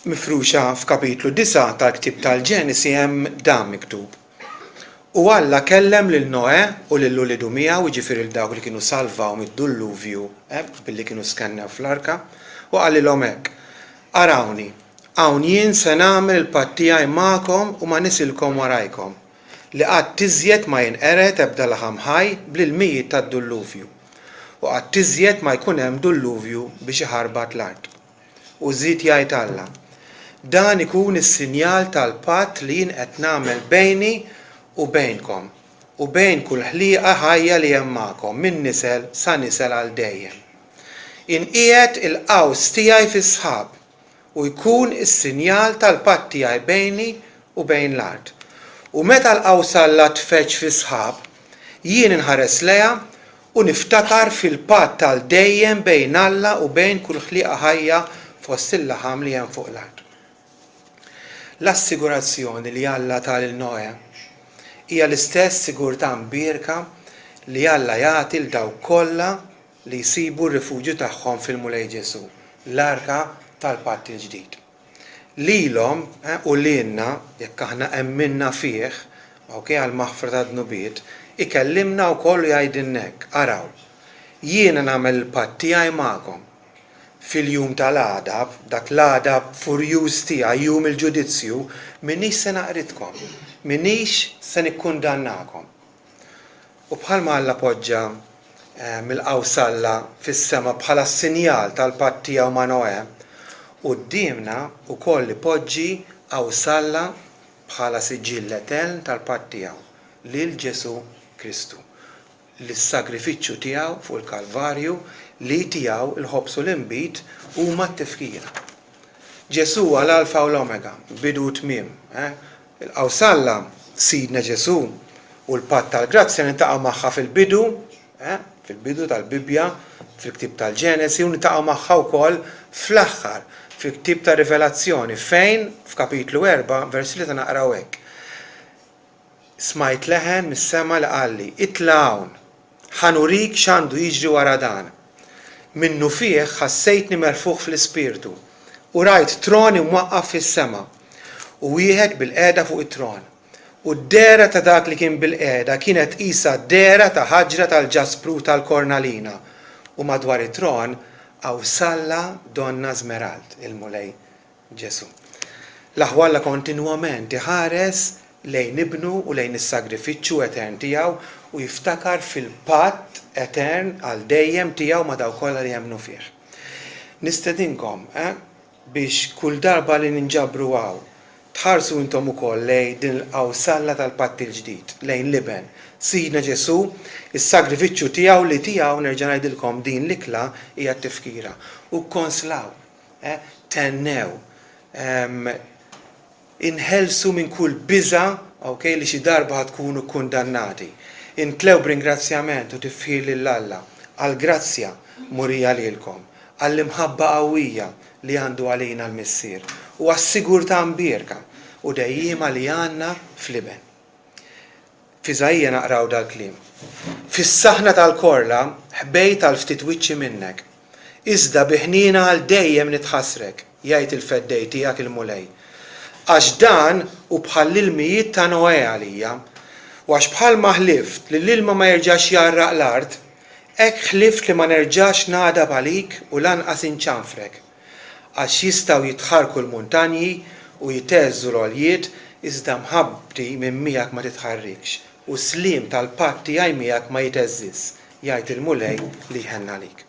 mifruxa f'kapitlu 9 tal-Ktieb tal-Ġenesi hemm dan miktub. U Alla kellem lil Noè u lil ulidu miegħu, jiġifieri l dawk li kienu salvaw mid-dilluvju billi kienu skennew fl-arka, u qalilhom hekk: Arawni, hawn jien se nagħmel il-patt tiegħi magħkom u ma nisilkom warajkom, li qatt tiżjed ma jinqered ebda laħam ħaj bl-ilmijiet tad-dilluvju, u qatt tiżjed ma jkun hemm dilluvju biex iħarbat l-art. U żied jgħid Alla: dan ikun is-sinjal tal-patt li jien qed nagħmel bejni u bejnkom u bejn kull ħlieqa ħajja li hemm magħkom minn nisel sa nisel għal dejjem. Inqiegħed il-qaws tiegħi fis-sħab u jkun is-sinjal tal-patt tiegħi bejni u bejn l-art. U meta l-qaws Alla tfeċ fis-sħab, jien inħares lejha u niftakar fil-patt tal-dejjem bejn Alla u bejn kull ħlieqa ħajja fost il-laħam li hemm fuq l-art. L-assigurazzjoni li Alla ta' lil Noè hija l-istess sigurtà mbierka li Alla jagħti l dawk kollha li jsibu r-rifuġju tagħhom fil-mulej Ġesu, l-arka tal-patt il-ġdid. Lilhom u lilna jekk aħna emminna fih, għal maħfra ta' dnubiet, ikellimna wkoll jgħidilna hekk: araw, jiena nagħmel il-patt tiegħi magħkom fil-jum tal-għadab, dak l-għadab furjuż tiegħi, jum il-ġudizzju, minix se naqritkom, minix se nikkundannakom. U bħalma Alla poġġa mill-qaws Alla fis-sema bħala sinjal tal-patt tiegħu ma' Noè, qudiemna wkoll ipoġġi qaws Alla bħala siġġiell etern tal-patt tiegħu lil Ġesu Kristu, lis-sagrifiċċju tiegħu fuq il-Kalvarju li tiegħu il-ħobs u l-inbit huma t-tifkira. Ġesu għal-alfa u l-omega, bidu tmiem. Il-qaws Alla Sidna Ġesu u l-patt tal-grazzja nintaqgħu magħha fil-bidu tal-Bibja, fil-Ktieb tal-Ġenesi, u nintaqgħu magħha wkoll fl-aħħar fil-Ktieb tar-Rivelazzjoni fejn f'kapitlu 4 versi li naqraw hekk: smajt leħen mis-sema li qalli: itla' hawn, ħanurik x'għandu jiġri wara dan. Minnu fih ħassejtni merfuħ fl-ispirtu u rajt tron imwaqqaf fis-sema u wieħed bil-qiegħda fuq it-tron. U d-dera ta' dak li kien bil-qiegħda kienet qisha d-dera ta' ħaġra tal-ġaspru tal-kornalina u madwar it-tron awsalla donna Żmerald, il-mulej Ġesu. L-aħwalla kontinwament iħares lejn ibnu u lejn is-sagrifiċċju etern tiegħu u jiftakar fil-patt etern għal dejjem tiegħu ma' dawk kollha li jemmnu fih. Nistedinkom biex kull darba li ninġabru għaw tħarsu intom ukoll lejn din l-qawsalla tal-patt il-ġdid, lejn liben Sidna Ġesu, is-sagrifiċċju tiegħu li tiegħu nerġa' ngħidilkom din l-ikla hija t-tifkira. U konslaw, tennew, inħelsu minn kull biża' li xi darba tkunu kundannati. Intlew b'ringrazzjament u tifħir lil Alla għall-grazzja murija lilkom, għall-imħabba qawwija li għandu għalina l-Missier u għas-sigurtà mbierka u dejjima li għandna fl-iben. F'Iżajja naqraw dal-kliem: fis-saħna tal-korla ħbejt tal-ftit wiċċi minnek, iżda biħnina għal dejjem nitħassrek, jgħid il-feddej tiegħek il-mulej. Għax dan u bħal l-ilmijiet ta' Noè għalija, u għax bħal ma ħlift li l-ilma ma jerġax jarraq l-art, hekk ħlift li ma nerġax ngħadab għalik u lanqas inċanfrek. Għax jistgħu jitħarku l-muntanji u jiteżżu l-għoljiet iżda mħabbti minn miegħek ma titħarrikx u s-slim tal-patt tiegħi miegħek ma jiteżżis, jgħid il-mulej li jħenn għalik.